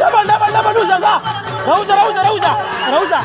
دبل روزه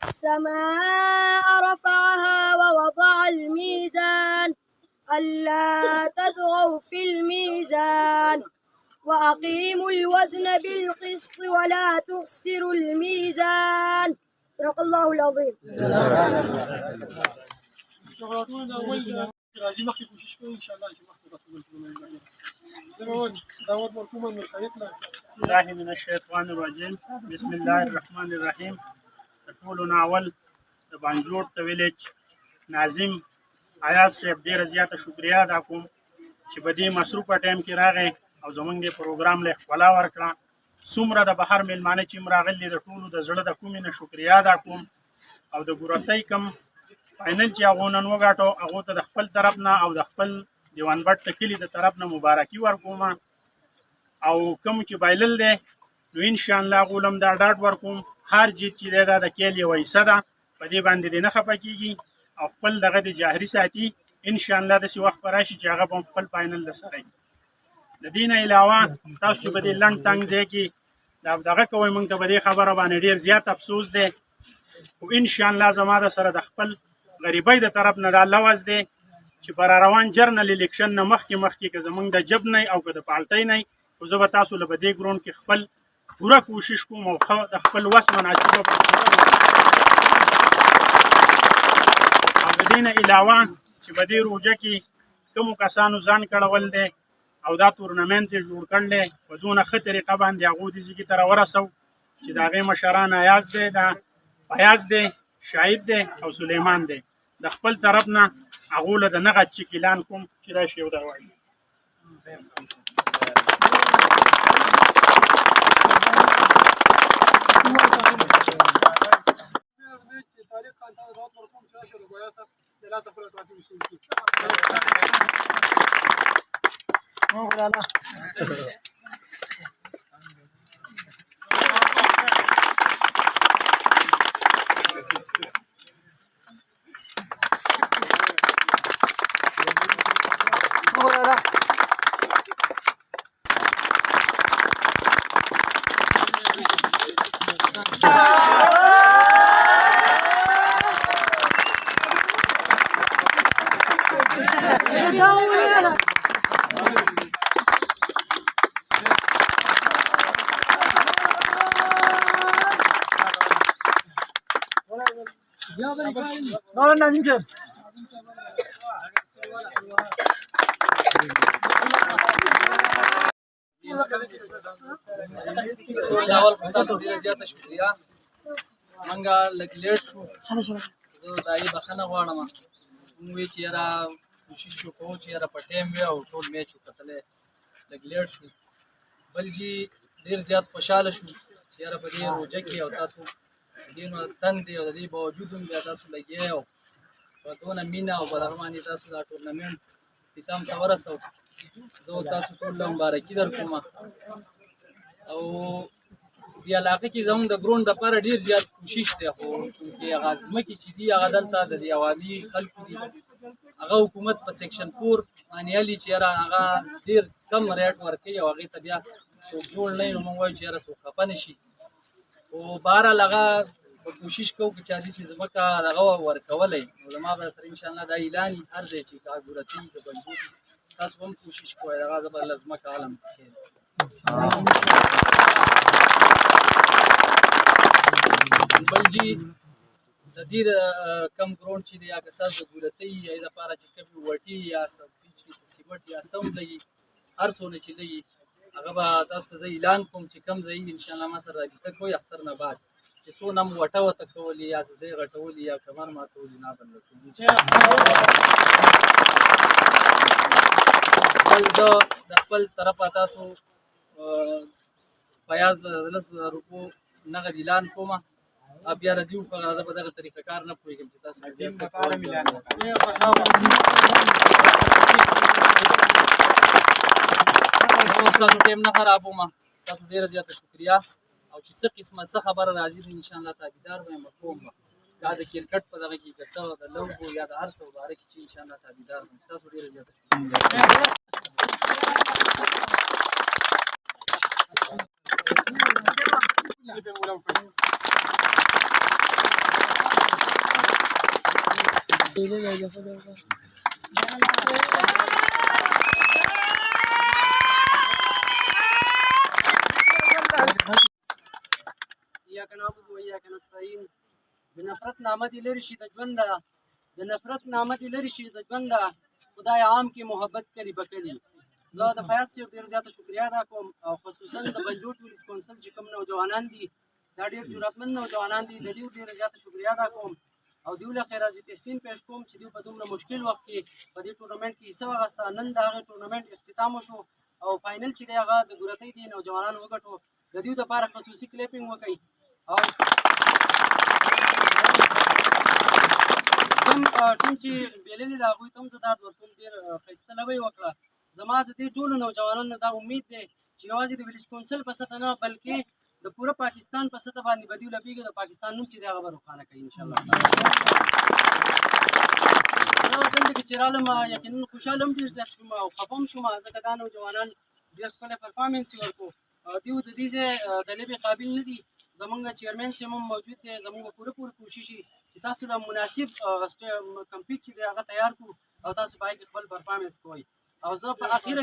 السماء رفعها ووضع الميزان ألا تطغوا في الميزان وأقيموا الوزن بالقسط ولا تخسروا الميزان. صدق الله العظيم. الله من الشیطان الرجیم. بسم الله الرحمن الرحیم. ټولو ناول د بانجوړ د ویلیج ناظم ایاز صاحب ډېره زیاته شکریه ادا کوم چې په دې مصروفه ټایم کې راغی او زموږ د پروګرام له ښکلا ورکړه. څومره د بهر میلمانه چې هم راغلي د ټولو د زړه د کومې نه شکریه ادا کوم او د ګورتۍ کم فاینل چې هغو نن وګاټو هغو ته د خپل طرف نه او د خپل دیوانبټ د کلي د طرف نه مبارکي ورکوم او کوم چې بایلل دی نو انشاءالله هغو له هم دا ډاډ ورکوم هر جیت چې دی دا د کیل یوه حصه ده په دې باندې دې نه خفه کېږي او خپل دغه د جاهري ساتي. انشاءالله داسې وخت به راشي چې هغه به هم خپل فاینل درسره وي. د دې نه علاوه تاسو چې په دې لنډ تنګ ځای کې دغه کوئ موږ ته په دې خبره باندې ډېر زیات افسوس دی خو انشاءالله زما د سره د خپل غریبۍ د طرف نه دا لوز دی چې په راروان جرنل الیکشن نه مخکې که زموږ د جب نه او که د پالټۍ نه خو زه به تاسو له په دې ګراونډ کې خپل پوره کوشش کوم او د خپل وس مناسبه او د دې نه علاوه چې په دې روژه کې کومو کسانو ځان کړول دی او دا تورنمنټ یې جوړ کړل دی په دونه ښه طریقه باندې هغو دې ځای ته راورسو چې د هغې مشران ایاز دی دا فیاض دی شاهد دی او سلیمان دی د خپل طرف نه هغو له د نغد چک اعلان کوم چې راشي یو دا وایي. اول خو تاسو ډېره زیاته شکریه. موږ لږ لیټ شو، زه د هغې بخښنه غواړم. موږ وایي چې یاره کوشش وکړو چې یاره په ټایم وي او ټول میچ وکتلی، لږ لیټ شو. بل چې ډېر زیات خوشحاله شو چې یاره په دې روژه کې او تاسو د دې نه تن دی او د دې باوجود هم بیا تاسو لګیا یو په دونه مینه او په دغه باندې تاسو دا ټورنمنټ ختام ته ورسو. زه تاسو ټول له مبارکي درکوم او دې علاقه کې زموږ د ګراوند دپاره ډېر زیات کوشش دی، خو چې هغه ځمکې چې دي هغه دلته د دې عوامي خلکو دي، هغه حکومت په سیکشن 4 باندې هلي چې یاره هغه ډېر کم ریټ ورکوي او هغې ته بیا څوک جوړ نه وي، نو موږ وایو چې یاره څوک خفه نه شي. خو بهرحال هغه په کوشش کوو که چا داسې ځمکه دغه ورکولی، نو زما به سره انشاءالله دا اعلان وي هر ځای چې که ګورتۍ که بنجور تاسو هم کوشش کوئ هغه زه به له ځمکه علم بل جي د دې کم ګراوند چې دی یا که ستاسو د ګورتۍ یا یې دپاره چې کومې وټې یا څه پیچ کې څه سیمټ یا څه هم لګي هر څونه چې لګي هغه به تاسو ته زه اعلان کوم چې کوم ځای انشاءالله ما سره رابطه کوئ اختر نه بعد چې څونه هم وټه وته کولې یا څه ځای غټولې یا کمر ماتولې نه بل زه د خپل طرفه تاسو پیاز د 10,000 روپو نغد اعلان کوم. بیا د دې په زه په دغه طریقه کار نه پوهېږم چې تاسو بیا څه ستاسو ټایم نه خرابوم. ستاسو ډېره زیاته شکریا او چې څه قسمه څه خبره راځي نو انشاءالله تابعدار به یم کوم به دا د کرکټ په دغه کې که څه د لوبو یا د هر څه په باره کې چې انشاءالله تابعدار یم. ستاسو ډېره زیاته شکریا. إياك نعبد وإياك نستعين د نفرت نامه دې لرې شي د ژونده د نفرت نامه دې لرې شي د ژونده خدای عام کې محبت کلي به کلي. زه د فیاض صاحب ډېر زیاته شکریا ادا کوم او خصوصا د بنجوټ ولایت کونسل چې کوم نوجوانان دي دا ډېر جرأتمند نوجوانان دي د دوی ډېره زیاته شکریا ادا کوم او دوی له خیره زه تحسین پیش کوم چې دوی په دومره مشکل وخت کې په دې ټورنمنټ کې حصه واخیسته. نن د هغې ټورنمنټ اختتام وشو او فاینل چې دی هغه د ګورتۍ دي نوجوانانو وګټو. د دوی دپاره خصوصي کلیپینګ وکړئ او کوم ټیم چې بېللي د هغوی ته هم زه داد ورکوم ډېر ښایسته لوبه یې وکړه. زما د دې ټولو نوجوانانو نه دا امید دی چې یوازې د ویلیج کونسل په سطحه نه بلکې د پوره پاکستان په سطحه باندې به دوی لبېږي د پاکستان نوم چې دی هغه به روښانه کوي انشاءالله. زه دلته کې چې رالم یقینا خوشحاله هم ډېر زیات شوم او خفه هم شوم ځکه دا نوجوانان ډېر ښکلی پرفارمنس یې ورکړو. دوی د دې ځای د لوبې قابل نه دي. زمونږ چیرمین صاحب هم موجود دی. زمونږ پوره کوشش وي چې تاسو له مناسب کمپیټ چې دی هغه تیار کړو او تاسو په هغې کې خپل پرفارمنس کوئ. او زه په اخره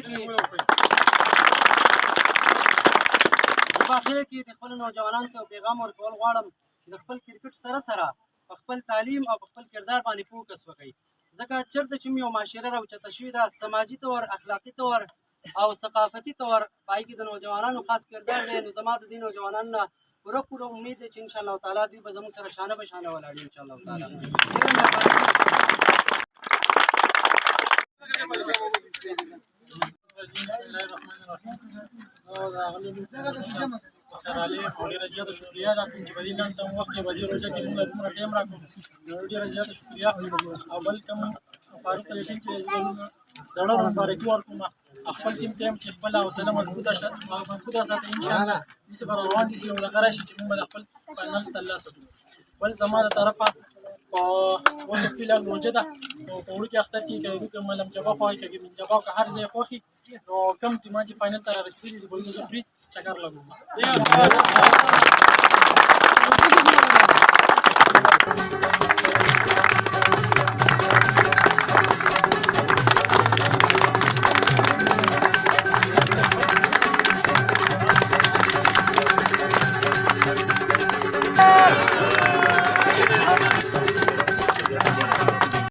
کې د خپلو نوجوانانو ته پیغام ورکول غواړم چې د خپل کرکټ سره سره په خپل تعلیم او په خپل کردار باندې فوکس وکړئ ځکه چېرته چې یو معاشره راوچته شوې ده سماجي طور اخلاقي طور او ثقافتي طور په هغې کې د نوجوانانو خاص کردار دی. نو زما د دې نوجوانانو نه پوره امید دی چې انشاءالله تعالی دوی به زموږ سره شانه به شانه ولاړ وي انشاءالله تعالی. بسم الله الرحمن الرحیم. ډېره زیاته شکریا دا کوم چې په دې لنډ وخت کې په دې روژه کې موږ دومره ټایم راکړو ډېره زیاته شکریا. او بل کوم فاروق ټلیفون چې زړه مبارکي ورکوم خپل ټیم ته چې خپله حوصله مضبوطه ساتي انشاءالله داسې به روان دي چې یو دغه راشي چې موږ به د خپل فاینل ترلاسه کړو. بل زما د طرفه په اوس کې لږ روژه ده نو په وړوکي اختر کې که وروکې ملم جبا خوښي که ګمین جبا که هر ځای خوښي نو کم ټیمان چې فاینل ته رارسېدلي دي بلکې زه پرې چکر لګوم.